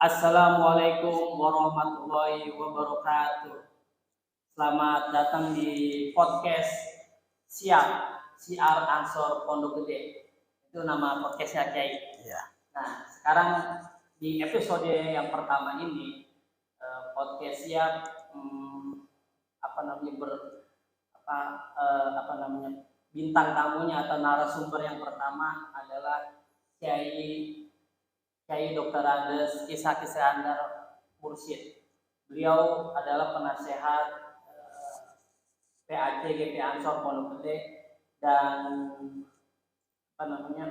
Assalamualaikum warahmatullahi wabarakatuh. Selamat datang di podcast Siar Ansor Pondok Gede. Itu nama podcastnya Kiai. Ya. Nah, sekarang di episode yang pertama ini podcast Siap apa namanya apa namanya bintang tamunya atau narasumber yang pertama adalah Kiai Dr. Andes Ishak Iskandar Mursyid. Beliau adalah penasehat PAC GP Ansor Pondok Gede dan apa namanya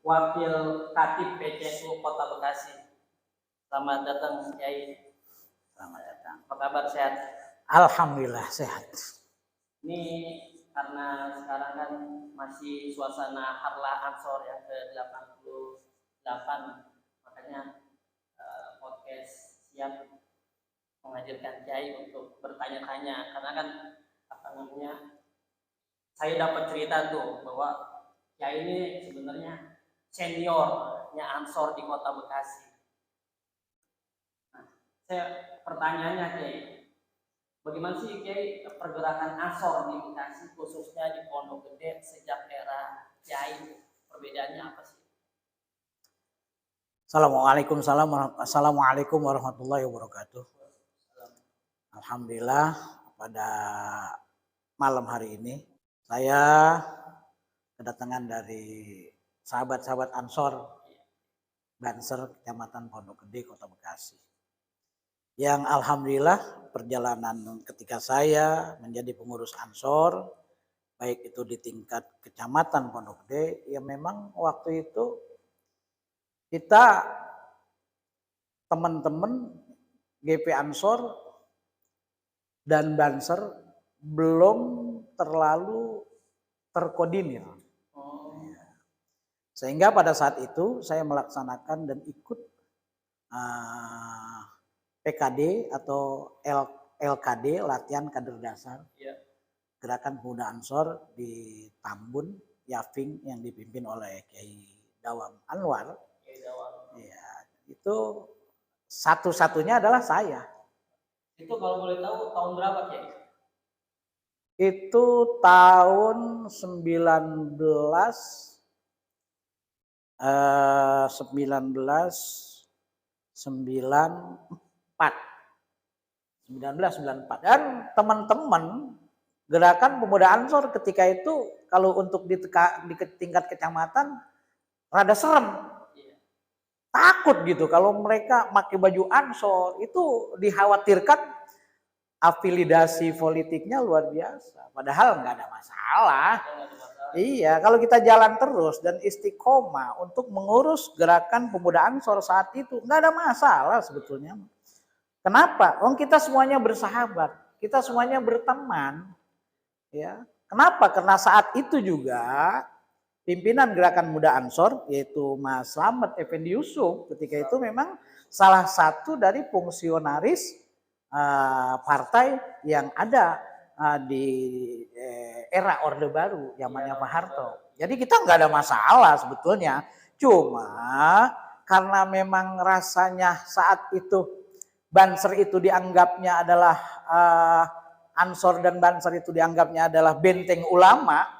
wakil Katib PCSU Kota Bekasi. Selamat datang Kiai. Selamat datang. Apa kabar, sehat? Alhamdulillah sehat. Ini karena sekarang kan masih suasana Harlah Ansor yang ke-88, makanya podcast Siap mengajarkan Kiai untuk bertanya-tanya, karena kan apa namanya saya dapat cerita tuh bahwa Kiai ini sebenarnya seniornya Ansor di Kota Bekasi. Nah, saya pertanyaannya Kiai, bagaimana sih Kiai pergerakan Ansor di Bekasi khususnya di Pondok Gede sejak era Kiai? Perbedaannya apa sih? Assalamualaikum warahmatullahi wabarakatuh. Alhamdulillah pada malam hari ini saya kedatangan dari sahabat-sahabat Ansor Banser Kecamatan Pondok Gede Kota Bekasi. Yang alhamdulillah perjalanan ketika saya menjadi pengurus Ansor, baik itu di tingkat kecamatan Pondok Gede, ya memang waktu itu kita teman-teman GP Ansor dan Banser belum terlalu terkoordinir. Sehingga pada saat itu saya melaksanakan dan ikut PKD atau LKD, latihan kader dasar, Gerakan Pemuda Ansor di Tambun, Yafing, yang dipimpin oleh Kiai Dawam Anwar. Ya, itu satu-satunya adalah saya. Itu kalau boleh tahu tahun berapa Kiai? Itu tahun 1994. Dan teman-teman Gerakan Pemuda Ansor ketika itu kalau untuk di tingkat kecamatan rada serem. Takut gitu kalau mereka pakai baju Ansor, itu dikhawatirkan afiliasi politiknya luar biasa. Padahal nggak ada masalah. Iya, kalau kita jalan terus dan istiqomah untuk mengurus Gerakan Pemuda Ansor saat itu nggak ada masalah sebetulnya. Kenapa? Kita semuanya bersahabat, kita semuanya berteman. Ya, kenapa? Karena saat itu juga pimpinan Gerakan Muda Ansor yaitu Mas Slamet Effendi Yusuf ketika itu memang salah satu dari fungsionaris partai yang ada di era Orde Baru zamannya Pak Harto. Jadi kita nggak ada masalah sebetulnya. Cuma karena memang rasanya saat itu Banser itu dianggapnya adalah Ansor dan Banser itu dianggapnya adalah benteng ulama.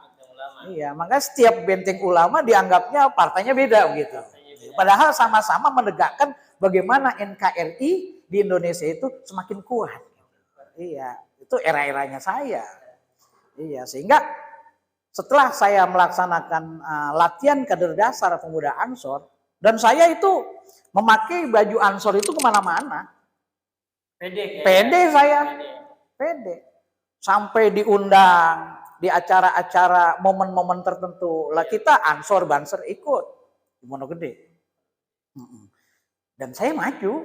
Iya, makanya setiap benteng ulama dianggapnya partainya beda gitu. Padahal sama-sama menegakkan bagaimana NKRI di Indonesia itu semakin kuat. Iya, itu era-eranya saya. Iya, sehingga setelah saya melaksanakan latihan kader dasar pemuda Ansor, dan saya itu memakai baju Ansor itu kemana-mana. Pede saya. Pede. Sampai diundang di acara-acara momen-momen tertentu lah kita Ansor Banser ikut di Pondok Gede. Dan saya maju,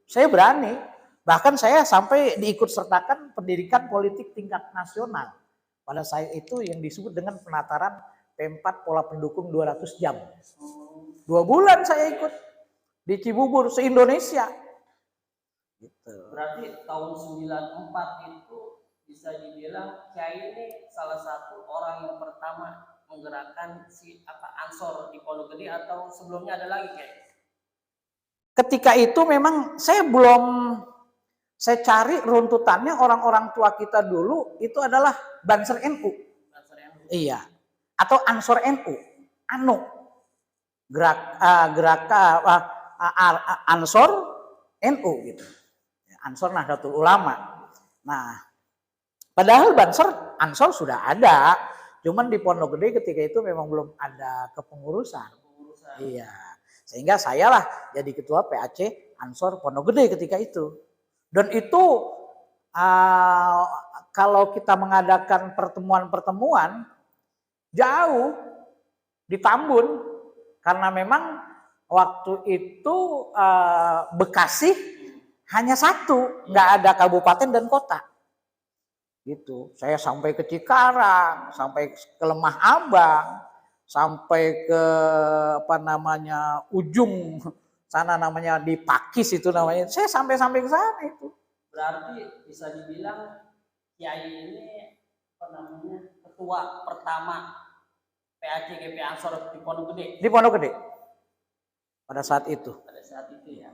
saya berani. Bahkan saya sampai diikut sertakan pendidikan politik tingkat nasional. Pada saat itu yang disebut dengan penataran P4 pola pendukung 200 jam. 2 bulan saya ikut di Cibubur se-Indonesia. Gitu. Berarti tahun 94 itu bisa dibilang Kiai ini salah satu orang yang pertama menggerakkan Ansor di Pondok Gede, atau sebelumnya ada lagi Kiai? ketika itu memang saya cari runtutannya orang-orang tua kita dulu itu adalah Banser NU. Iya. Atau Ansor NU. Ansor NU gitu. Ansor Nahdlatul Ulama. Nah, padahal Ansor sudah ada, cuman di Pondok Gede ketika itu memang belum ada kepengurusan. Iya. Sehingga sayalah jadi ketua PAC Ansor Pondok Gede ketika itu. Dan itu kalau kita mengadakan pertemuan-pertemuan jauh di Tambun, karena memang waktu itu Bekasi hanya satu, nggak ada kabupaten dan kota. Gitu. Saya sampai ke Cikarang, sampai ke Lemah Abang, sampai ke ujung sana namanya di Pakis itu namanya. Saya sampai ke sana itu. Berarti bisa dibilang Kiai ini ketua pertama PAC GP Ansor di Pondok Gede. Di Pondok Gede. Pada saat itu. Ya.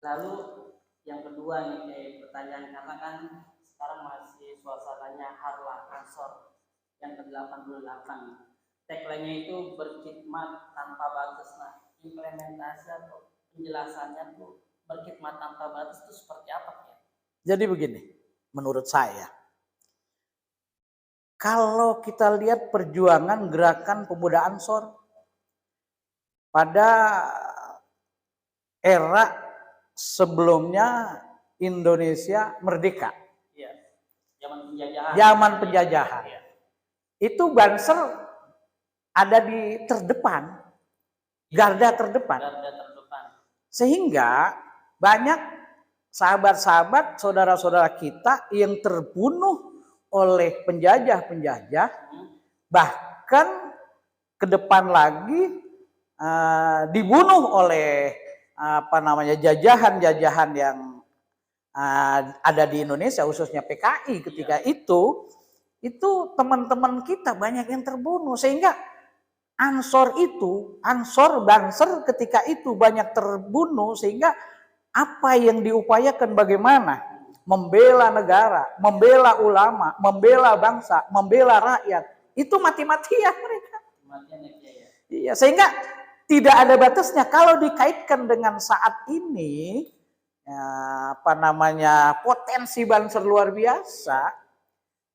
Lalu yang kedua nih kayak pertanyaan, karena kan sekarang masih suasananya Harlah Ansor yang ke-88. Tagline-nya itu berkhidmat tanpa batas. Nah, implementasi atau penjelasannya tuh berkhidmat tanpa batas itu seperti apa ya? Jadi begini, menurut saya, kalau kita lihat perjuangan gerakan pemuda Ansor pada era sebelumnya Indonesia merdeka. Iya. Zaman penjajahan. Zaman penjajahan. Iya. Itu Banser ada di terdepan, garda terdepan. Sehingga banyak sahabat-sahabat, saudara-saudara kita yang terbunuh oleh penjajah-penjajah, bahkan ke depan lagi dibunuh oleh jajahan-jajahan yang ada di Indonesia, khususnya PKI ketika itu teman-teman kita banyak yang terbunuh, sehingga Banser ketika itu banyak terbunuh, sehingga apa yang diupayakan bagaimana membela negara, membela ulama, membela bangsa, membela rakyat, itu mati-matian mereka. Iya, sehingga tidak ada batasnya. Kalau dikaitkan dengan saat ini, potensi Banser luar biasa,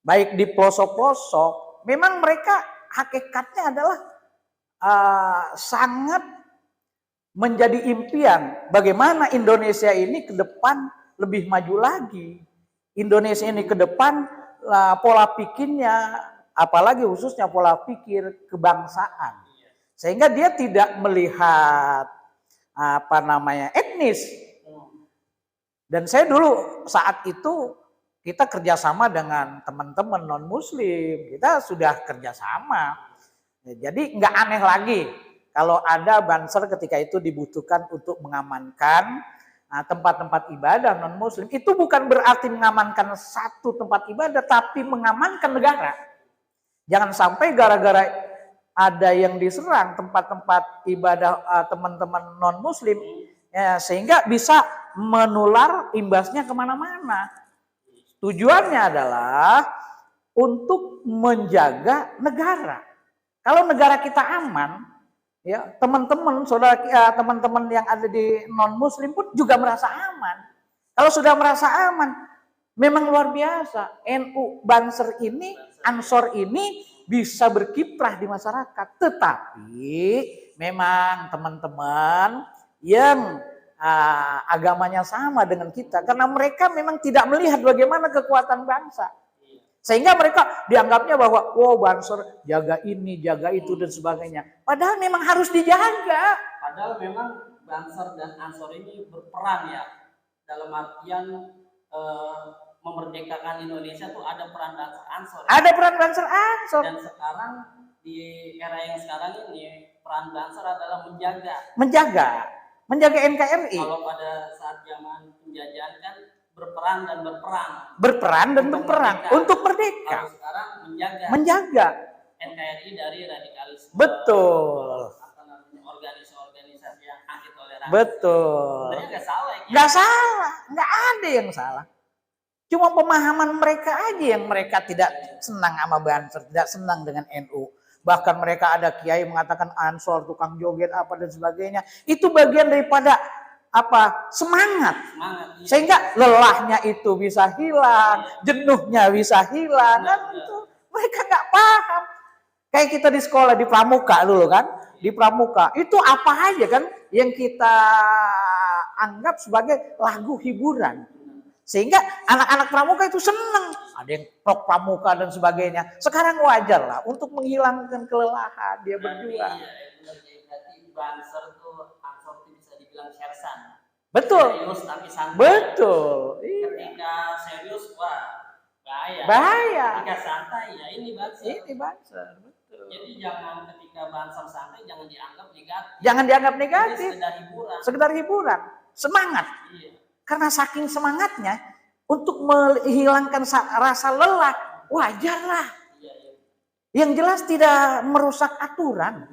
baik di pelosok-pelosok, memang mereka hakikatnya adalah sangat menjadi impian bagaimana Indonesia ini ke depan lebih maju lagi. Indonesia ini ke depan pola pikirnya, apalagi khususnya pola pikir kebangsaan. Sehingga dia tidak melihat etnis. Dan saya dulu saat itu kita kerjasama dengan teman-teman non-muslim, kita sudah kerjasama. Jadi nggak aneh lagi kalau ada Banser ketika itu dibutuhkan untuk mengamankan tempat-tempat ibadah non-muslim. Itu bukan berarti mengamankan satu tempat ibadah, tapi mengamankan negara. Jangan sampai gara-gara ada yang diserang tempat-tempat ibadah teman-teman non-muslim, ya, sehingga bisa menular imbasnya kemana-mana. Tujuannya adalah untuk menjaga negara. Kalau negara kita aman, ya teman-teman teman-teman yang ada di non-muslim pun juga merasa aman. Kalau sudah merasa aman, memang luar biasa. NU Banser ini, Ansor ini bisa berkiprah di masyarakat. Tetapi memang teman-teman yang agamanya sama dengan kita, karena mereka memang tidak melihat bagaimana kekuatan bangsa. Sehingga mereka dianggapnya bahwa Banser jaga ini, jaga itu dan sebagainya. Padahal memang harus dijaga. Padahal memang Banser dan Ansor ini berperan ya. Dalam artian memerdekakan Indonesia tuh ada peran Banser Ansor. Ya? Ada peran Banser Ansor. Dan sekarang di era yang sekarang ini peran Banser adalah menjaga NKRI. Kalau pada saat zaman penjajahan kan berperan dan berperang untuk merdeka. Kalau sekarang menjaga NKRI dari radikalisme. Betul. Organisasi-organisasi yang anti Betul. Sebenarnya nggak salah ya. Nggak salah, nggak ada yang salah. Cuma pemahaman mereka aja yang mereka tidak senang sama Banser, tidak senang dengan NU. Bahkan mereka ada kiai mengatakan Ansor, tukang joget apa dan sebagainya. Itu bagian daripada apa? Semangat. Iya. Sehingga lelahnya itu bisa hilang, jenuhnya bisa hilang. Kan itu mereka nggak paham. Kayak kita di sekolah di Pramuka dulu kan, di Pramuka itu apa aja kan yang kita anggap sebagai lagu hiburan. Sehingga anak-anak Pramuka itu senang. Ada yang rock Pramuka dan sebagainya. Sekarang wajar lah untuk menghilangkan kelelahan dia berjuang. Iya, berarti Banser tuh Ansor tuh bisa dibilang sersan. Betul. Serius tapi santai. Betul. Ketika serius wah bahaya. Bahaya. Ketika santai ya ini Banser. Ini Banser. Betul. Jadi jangan ketika Banser santai jangan dianggap negatif. Jangan dianggap negatif. Sekedar hiburan. Sekedar hiburan. Semangat. Iya. Karena saking semangatnya untuk menghilangkan rasa lelah, wajarlah. Yang jelas tidak merusak aturan.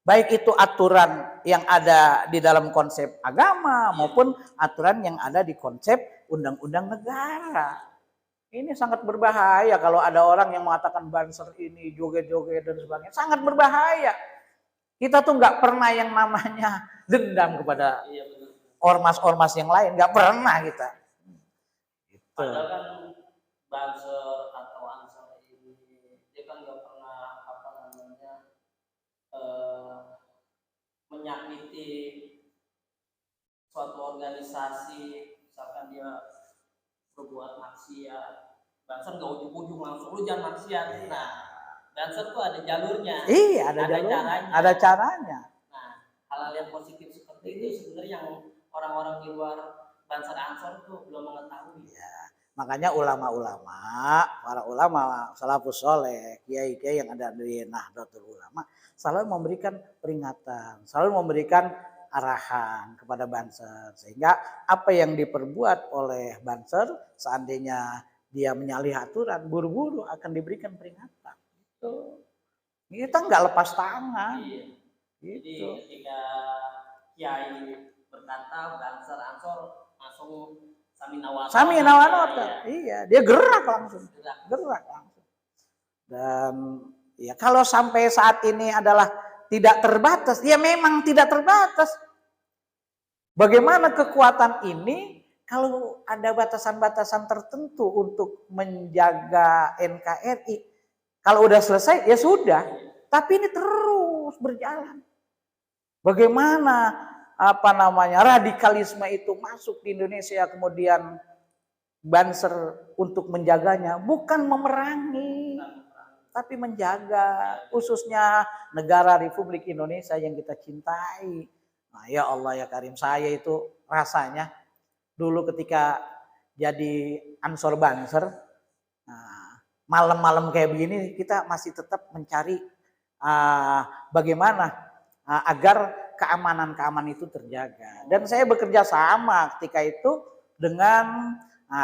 Baik itu aturan yang ada di dalam konsep agama maupun aturan yang ada di konsep undang-undang negara. Ini sangat berbahaya kalau ada orang yang mengatakan Banser ini joget-joget dan sebagainya. Sangat berbahaya. Kita tuh nggak pernah yang namanya dendam kepada ormas-ormas yang lain, nggak pernah kita. Gitu. Padahal kan Banser atau Ansor ini dia kan nggak pernah apa namanya menyakiti suatu organisasi, misalkan dia berbuat maksiat. Banser nggak ujung-ujung langsung lu jangan maksiat. Nah, Banser tuh ada jalurnya. Iya, ada jalurnya. Caranya. Ada caranya. Nah, hal-hal yang positif seperti itu sebenarnya yang orang-orang di luar Banser Ansor itu belum mengetahui. Ya, makanya ulama-ulama, para ulama salafus soleh, kiai-kiai yang ada di Nahdlatul Ulama selalu memberikan peringatan, selalu memberikan arahan kepada Banser. Sehingga apa yang diperbuat oleh Banser, seandainya dia menyalahi aturan, buru-buru akan diberikan peringatan. Gitu. Kita nggak lepas tangan. Iya. Gitu. Jadi ketika kiai berkata Banser Ansor langsung Saminawanota. Iya, dia gerak langsung. Gerak langsung. Dan ya kalau sampai saat ini adalah tidak terbatas, ya memang tidak terbatas. Bagaimana kekuatan ini kalau ada batasan-batasan tertentu untuk menjaga NKRI? Kalau udah selesai ya sudah, tapi ini terus berjalan. Bagaimana radikalisme itu masuk di Indonesia, kemudian Banser untuk menjaganya bukan memerangi, tapi menjaga khususnya negara Republik Indonesia yang kita cintai. Nah, ya Allah ya Karim, saya itu rasanya dulu ketika jadi Ansor Banser, malam-malam kayak begini kita masih tetap mencari bagaimana agar keamanan itu terjaga. Dan saya bekerja sama ketika itu dengan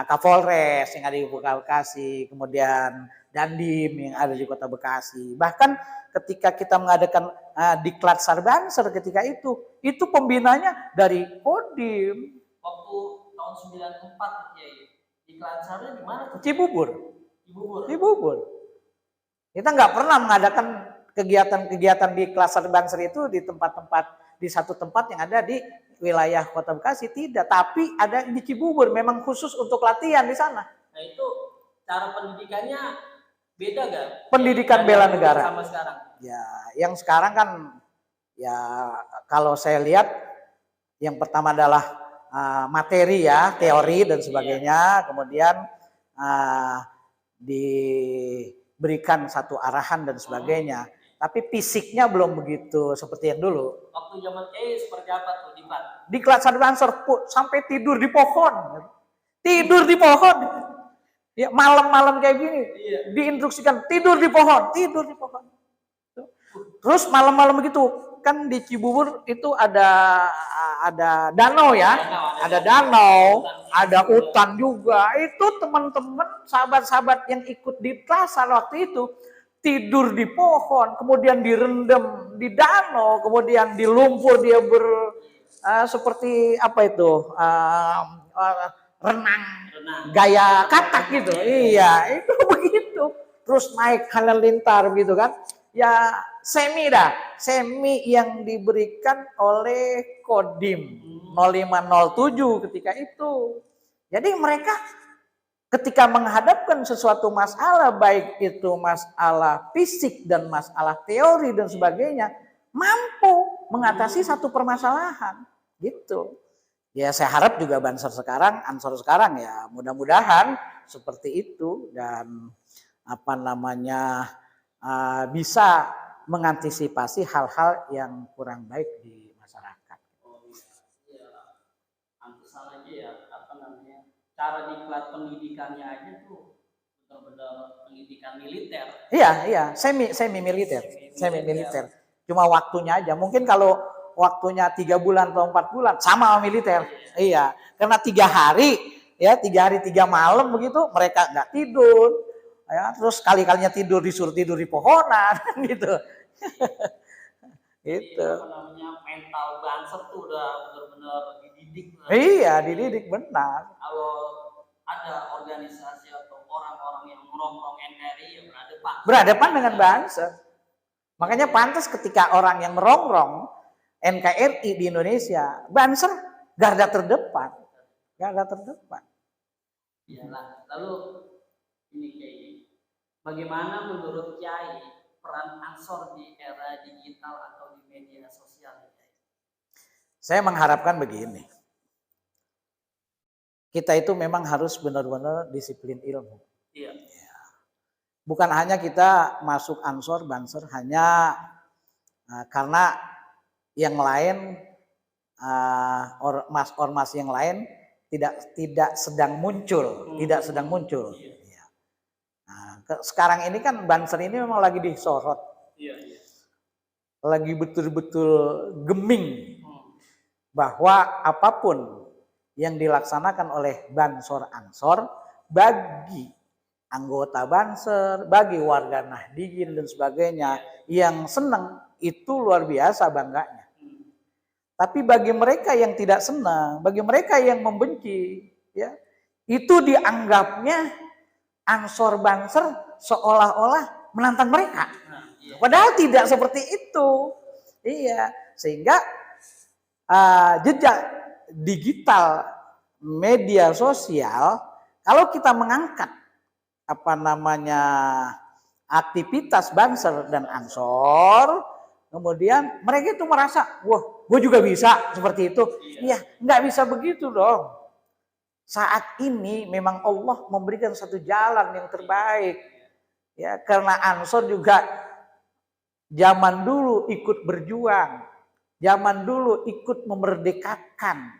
Kapolres yang ada di Bekasi, kemudian Dandim yang ada di Kota Bekasi. Bahkan ketika kita mengadakan diklat Sarbanser ketika itu pembinanya dari Kodim. Waktu tahun 94 ya, diklat Sarnya di mana? Cibubur. Kita nggak pernah mengadakan kegiatan-kegiatan di kelas Banser itu di tempat-tempat, di satu tempat yang ada di wilayah Kota Bekasi, tidak, tapi ada di Cibubur, memang khusus untuk latihan di sana. Nah itu cara pendidikannya beda gak? Pendidikan bela negara. Sama sekarang? Ya, yang sekarang kan ya kalau saya lihat yang pertama adalah materi ya, teori dan sebagainya, kemudian diberikan satu arahan dan sebagainya. Tapi fisiknya belum begitu seperti yang dulu. Waktu zaman seperti apa tuh di Pak? Di kelas Banser sampai tidur di pohon. Tidur di pohon. Ya, malam-malam kayak gini. Iya. Diinstruksikan tidur di pohon. Terus malam-malam begitu. Kan di Cibubur itu ada danau ya. Ada danau, ada hutan juga. Itu teman-teman, sahabat-sahabat yang ikut di kelas waktu itu tidur di pohon, kemudian direndam di danau, kemudian di lumpur dia seperti apa itu renang Renang. gaya katak gitu. Iya, itu begitu. Terus naik halilintar gitu kan. Ya semi yang diberikan oleh Kodim 0507 ketika itu. Jadi mereka ketika menghadapkan sesuatu masalah, baik itu masalah fisik dan masalah teori dan sebagainya, mampu mengatasi satu permasalahan gitu. Ya saya harap juga Ansor sekarang ya mudah-mudahan seperti itu dan apa namanya bisa mengantisipasi hal-hal yang kurang baik di masyarakat. Oh iya, pantesan aja ya apa namanya cara diklat pendidikannya aja tuh benar-benar pendidikan militer. Iya, semi militer. Cuma waktunya aja. Mungkin kalau waktunya 3 bulan atau 4 bulan sama militer. Iya, karena 3 hari ya 3 hari 3 malam begitu mereka nggak tidur. Ya, terus kali-kalinya disuruh tidur di pohonan gitu. Itu apa namanya mental Banser tuh udah benar-benar dididik. Iya, dididik benar. Kalau ada organisasi atau orang-orang yang nongkrong NKRI ya berhadapan dengan Banser. Makanya pantas ketika orang yang merongrong NKRI di Indonesia, Banser garda terdepan. Iyalah. Lalu ini Kiai, bagaimana menurut Kiai peran Ansor di era digital atau di media sosial? Saya mengharapkan begini. Kita itu memang harus benar-benar disiplin ilmu. Iya. Bukan hanya kita masuk Ansor, Banser hanya karena yang lain ormas yang lain tidak sedang muncul. Iya. Nah, sekarang ini kan Banser ini memang lagi disorot. Iya. Lagi betul-betul geming bahwa apapun yang dilaksanakan oleh Bansor Ansor bagi anggota Banser, bagi warga Nahdijin dan sebagainya yang senang itu luar biasa bangganya. Tapi bagi mereka yang tidak senang, bagi mereka yang membenci, ya itu dianggapnya Ansor Banser seolah-olah menantang mereka. Padahal tidak seperti itu. Iya, sehingga jejak digital media sosial kalau kita mengangkat apa namanya aktivitas Banser dan Ansor, kemudian mereka itu merasa, wah, gue juga bisa seperti itu. Iya, nggak bisa begitu dong. Saat ini memang Allah memberikan satu jalan yang terbaik. Ya, karena Ansor juga zaman dulu ikut berjuang, zaman dulu ikut memerdekakan.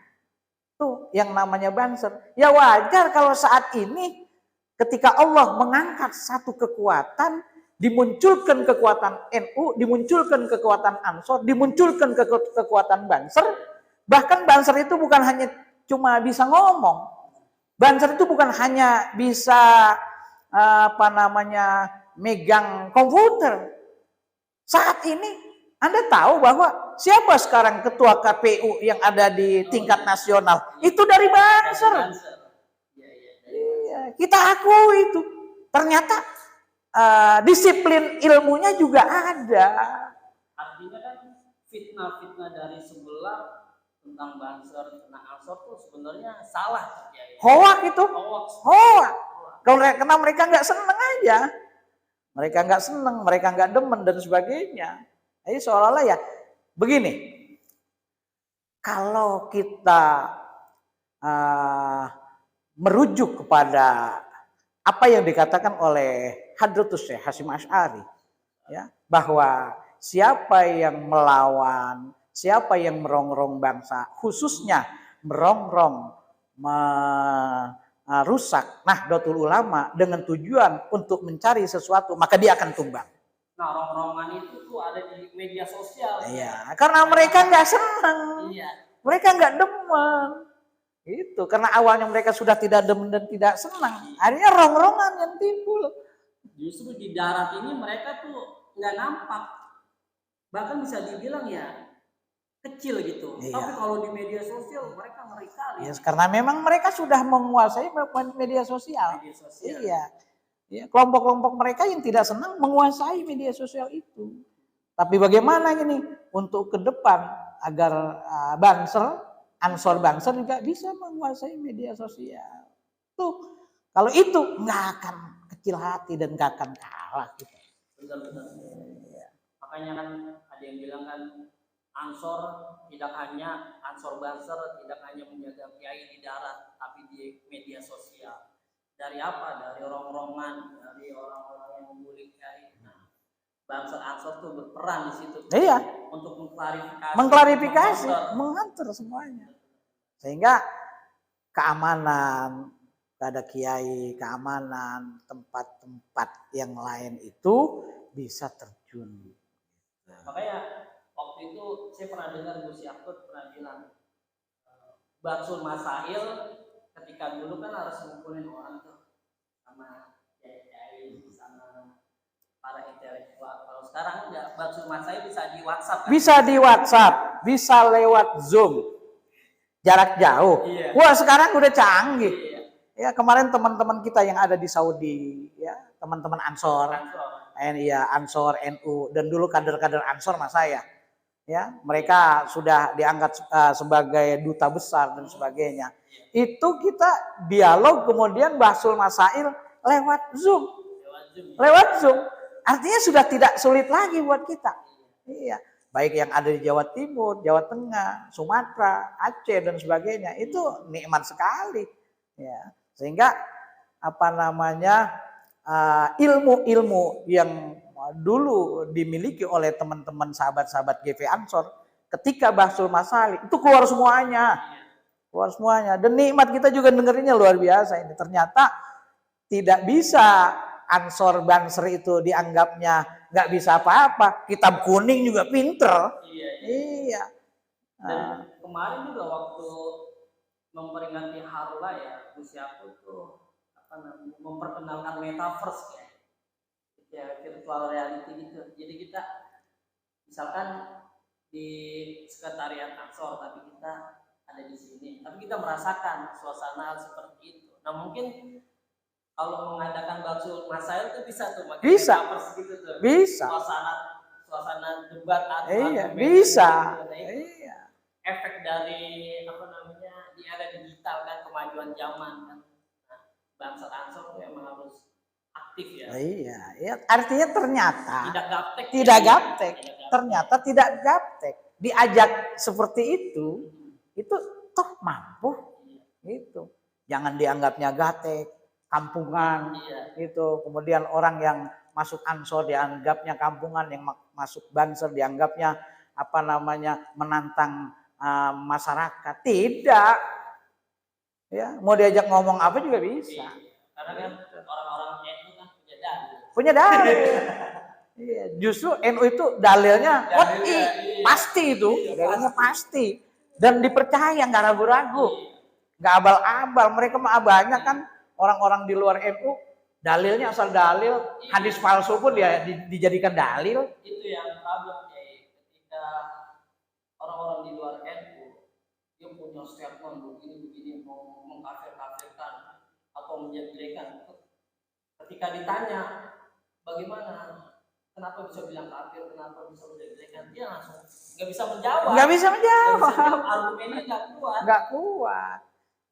Tuh yang namanya Banser. Ya wajar kalau saat ini ketika Allah mengangkat satu kekuatan, dimunculkan kekuatan NU, dimunculkan kekuatan Ansor, dimunculkan kekuatan Banser. Bahkan Banser itu bukan hanya cuma bisa ngomong. Banser itu bukan hanya bisa megang komputer. Saat ini Anda tahu bahwa siapa sekarang ketua KPU yang ada di tingkat nasional? Itu dari Banser. Kita akui itu. Ternyata disiplin ilmunya juga ada. Artinya kan fitnah-fitnah dari sebelah tentang Banser, tentang Ansor tuh sebenarnya salah. Hoak itu. Hoak. Karena mereka nggak seneng aja. Mereka nggak seneng, mereka nggak demen dan sebagainya. Jadi seolah-olah ya begini. Kalau kita merujuk kepada apa yang dikatakan oleh Hadratus Syekh Hasyim Asy'ari, ya, bahwa siapa yang melawan, siapa yang merongrong bangsa, khususnya merongrong, merusak Nahdlatul Ulama dengan tujuan untuk mencari sesuatu, maka dia akan tumbang. Nah, rongrongan itu tuh ada di media sosial. Iya, karena mereka nggak senang, mereka nggak demen. Itu karena awalnya mereka sudah tidak demen dan tidak senang, akhirnya rongrongan yang timbul. Justru di darat ini mereka tuh nggak nampak, bahkan bisa dibilang ya kecil gitu. Iya. Tapi kalau di media sosial mereka ngeri kali. Yes, karena memang mereka sudah menguasai media sosial. Media sosial. Iya. Ya, kelompok-kelompok mereka yang tidak senang menguasai media sosial itu. Tapi bagaimana ini untuk ke depan agar Ansor Banser juga bisa menguasai media sosial. Tuh, kalau itu nggak akan kecil hati dan nggak akan kalah kita. Benar-benar. Makanya kan ada yang bilang kan Ansor tidak hanya Ansor Banser tidak hanya menjaga kiai di darat, tapi di media sosial. Dari apa? Dari rongrongan, dari orang-orang yang membuli kiai. Nah, Banser Ansor tuh berperan di situ. Iya. Untuk mengklarifikasi, mengatur semuanya. Sehingga keamanan pada kiai, keamanan tempat-tempat yang lain itu bisa terjun. Makanya waktu itu saya pernah dengar Gus Yakut pernah bilang Batsul Masail ketika dulu kan harus ngumpulin orang tuh sama kiai sama para intelektual. Kalau sekarang enggak, Batsul Masail bisa di WhatsApp. Kan? Bisa di WhatsApp, bisa lewat Zoom. Jarak jauh. Iya. Wah, sekarang udah canggih. Iya. Ya, kemarin teman-teman kita yang ada di Saudi, ya, teman-teman Ansor. Ansor, NU, dan dulu kader-kader Ansor mas saya. Ya, mereka sudah diangkat sebagai duta besar dan sebagainya. Itu kita dialog kemudian Basul Masail lewat Zoom. Lewat Zoom. Artinya sudah tidak sulit lagi buat kita. Iya, baik yang ada di Jawa Timur, Jawa Tengah, Sumatera, Aceh dan sebagainya, itu nikmat sekali. Ya, sehingga ilmu-ilmu yang dulu dimiliki oleh teman-teman sahabat-sahabat GV Ansor ketika Basul Masail itu keluar semuanya. Dan nikmat kita juga dengerinnya luar biasa ini. Ternyata tidak bisa Ansor Banser itu dianggapnya nggak bisa apa-apa. Kitab kuning juga pinter. Iya. Dan kemarin juga waktu memperingati Harlah ya, Gus Yakut tuh memperkenalkan metaverse ya virtual reality gitu. Jadi kita misalkan di sekretariat Ansor tapi kita ada di sini, tapi kita merasakan suasana seperti itu. Nah mungkin kalau mengadakan Batsul Masail itu bisa tuh bisa gitu tuh. Bisa suasana debat atau iya bisa gitu. Iya. Efek dari di era digital kan, kemajuan zaman kan. Nah, bangsa Ansor itu emang harus aktif ya. Iya, ya, artinya ternyata tidak gaptek. Ternyata tidak gaptek. Diajak seperti itu toh mampu. Itu. Jangan dianggapnya gaptek, kampungan. Itu. Kemudian orang yang masuk Ansor dianggapnya kampungan, yang masuk Banser dianggapnya menantang masyarakat. Tidak. Ya, mau diajak ngomong apa juga bisa. Karena kan orang-orang NU kan punya dalil. Iya, justru NU itu dalilnya pasti itu, dalilnya pasti dan dipercaya, nggak ragu-ragu, nggak abal-abal. Mereka mah banyak kan orang-orang di luar NU dalilnya asal dalil, hadis palsu pun dia dijadikan dalil. Itu yang problem ya, ketika orang-orang di luar NU dia punya statement begini mau mengkafir-kafirkan atau menjadikan. Ketika ditanya bagaimana, kenapa bisa bilang kafir, kenapa bisa menjadikan, dia langsung nggak bisa menjawab. Argumennya nggak kuat.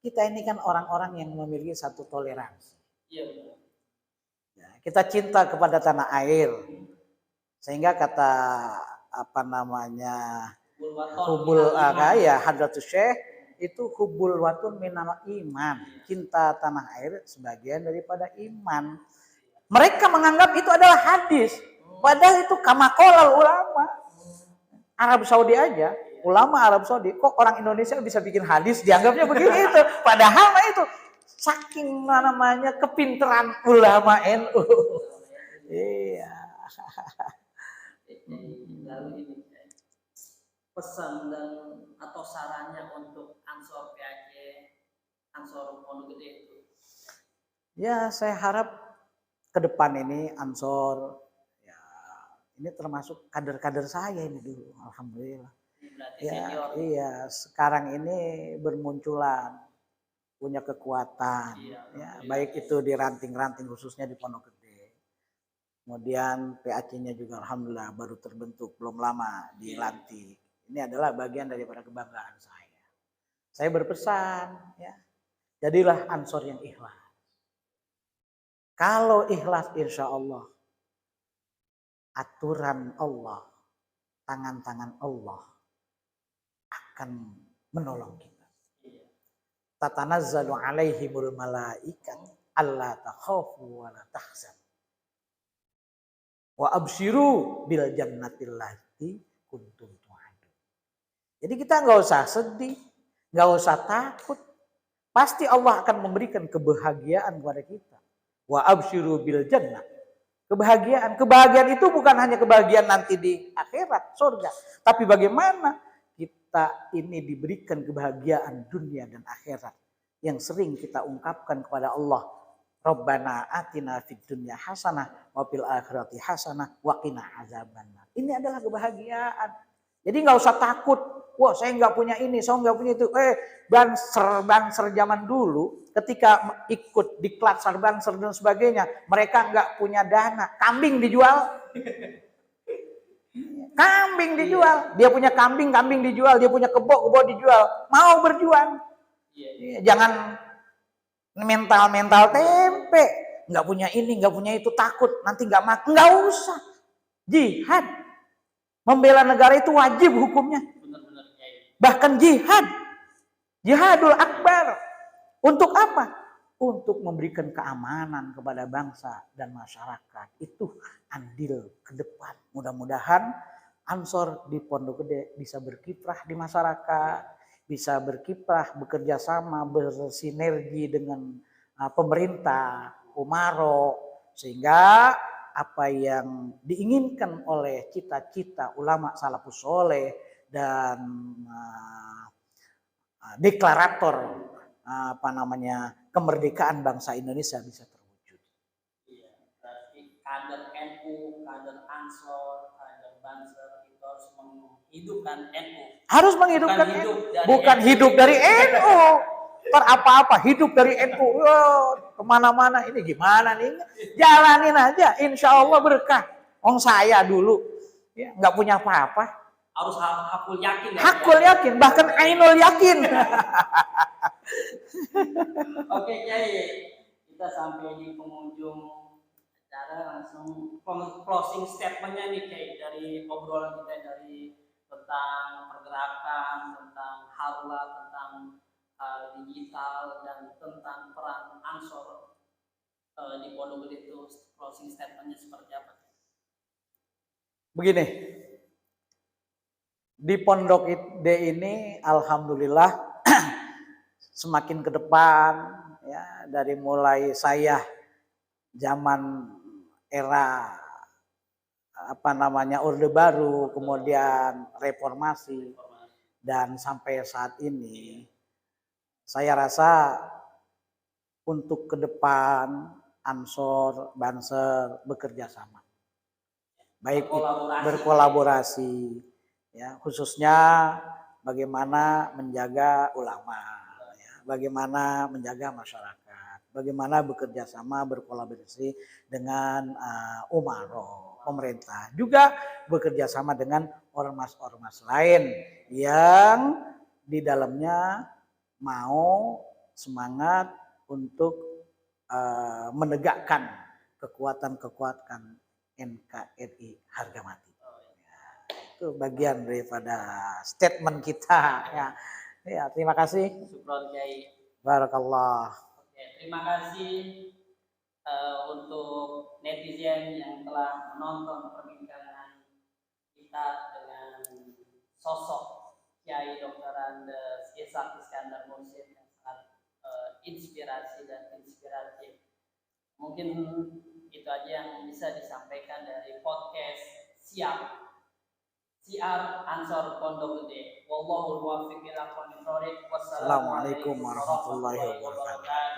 Kita ini kan orang-orang yang memiliki satu toleransi. Iya benar. Ya, kita cinta kepada tanah air, sehingga kata hubul Hadratus Syekh itu hubul watun minal iman, cinta tanah air sebagian daripada iman. Mereka menganggap itu adalah hadis, padahal itu kama qolal ulama. Arab Saudi aja, ulama Arab Saudi, kok orang Indonesia bisa bikin hadis dianggapnya begitu, padahal itu saking kepinteran ulama NU. Iya. Lalu ini pesan dan atau sarannya untuk Ansor PAJ, Ansor Pondok Gede itu? Ya, saya harap ke depan ini Ansor, ya, ini termasuk kader-kader saya ini dulu, alhamdulillah. Ini berarti Ya, senior. iya, sekarang ini bermunculan, punya kekuatan, Iya, ya, alhamdulillah. baik itu di ranting-ranting khususnya di Pondok Gede. Kemudian PAC-nya juga alhamdulillah baru terbentuk, belum lama dilantik. Ini adalah bagian daripada kebanggaan saya. Saya berpesan, ya, jadilah ansor yang ikhlas. Kalau ikhlas, insya Allah, aturan Allah, tangan-tangan Allah akan menolong kita. Tatanazzalu alaihimul malaikat alla takhafu wa la tahzan wa absyiru bil jannatil lati kuntum tu'adun. Jadi kita nggak usah sedih, nggak usah takut. Pasti Allah akan memberikan kebahagiaan kepada kita. Wa absyiru bil jannah. Kebahagiaan itu bukan hanya kebahagiaan nanti di akhirat, surga, tapi bagaimana kita ini diberikan kebahagiaan dunia dan akhirat yang sering kita ungkapkan kepada Allah. Rabbana atina fid dunya hasanah wa fil akhirati hasanah wa qina azabannar. Ini adalah kebahagiaan. Jadi nggak usah takut. Wah, saya nggak punya ini, saya nggak punya itu. Banser zaman dulu ketika ikut di Klatsar Banser dan sebagainya, mereka nggak punya dana. Kambing dijual. Kambing dijual. Dia punya kambing dijual. Dia punya kebo dijual. Mau berjuang. Jangan mental tempe. Nggak punya ini, nggak punya itu, takut nanti nggak makan. Nggak usah. Jihad. Membela negara itu wajib hukumnya. Bahkan jihadul akbar. Untuk apa? Untuk memberikan keamanan kepada bangsa dan masyarakat. Itu andil ke depan. Mudah-mudahan Ansor di Pondok Gede bisa berkiprah di masyarakat, bisa berkiprah, bekerja sama, bersinergi dengan pemerintah, Umaro, sehingga apa yang diinginkan oleh cita-cita ulama salafus soleh dan deklarator kemerdekaan bangsa Indonesia bisa terwujud. Iya, berarti kader NU, kader Ansor, kader Banser itu harus menghidupkan NU. Harus menghidupkan NU, bukan hidup dari NU. Apa-apa hidup dari NU, kemana-mana ini gimana nih? Jalanin aja, insya Allah berkah. Saya dulu ya nggak punya apa-apa. Harus hakul yakin. Hakul yakin, bahkan ainul yakin. Oke Kiai, kita sampai di penghujung acara, langsung closing statementnya nih Kiai dari obrolan kita dari tentang pergerakan, tentang harla, tentang digital dan tentang peran Ansor di Pondok Gede itu, closing statementnya seperti apa? Begini, di Pondok Gede ini alhamdulillah semakin ke depan ya, dari mulai saya zaman era Orde Baru, kemudian reformasi dan sampai saat ini, saya rasa untuk ke depan Ansor, Banser bekerja sama. Baik berkolaborasi ya, khususnya bagaimana menjaga ulama, ya, bagaimana menjaga masyarakat, bagaimana bekerja sama berkolaborasi dengan Umaro, pemerintah, juga bekerja sama dengan ormas-ormas lain yang di dalamnya mau semangat untuk menegakkan kekuatan-kekuatan NKRI harga mati. Ya, itu bagian daripada statement kita. Ya, terima kasih. Syukron Kiai. Barakallah. Oke, terima kasih untuk netizen yang telah menonton perbincangan kita dengan sosok Kiai Dr. Andes Ishaq Iskandar Mursyid yang sangat inspirasi dan inspiratif. Mungkin itu aja yang bisa disampaikan dari podcast Siar Ansor Pondok Gede. Wallahul muwaffiq ila aqwamit thoriq. Wassalamualaikum warahmatullahi wabarakatuh.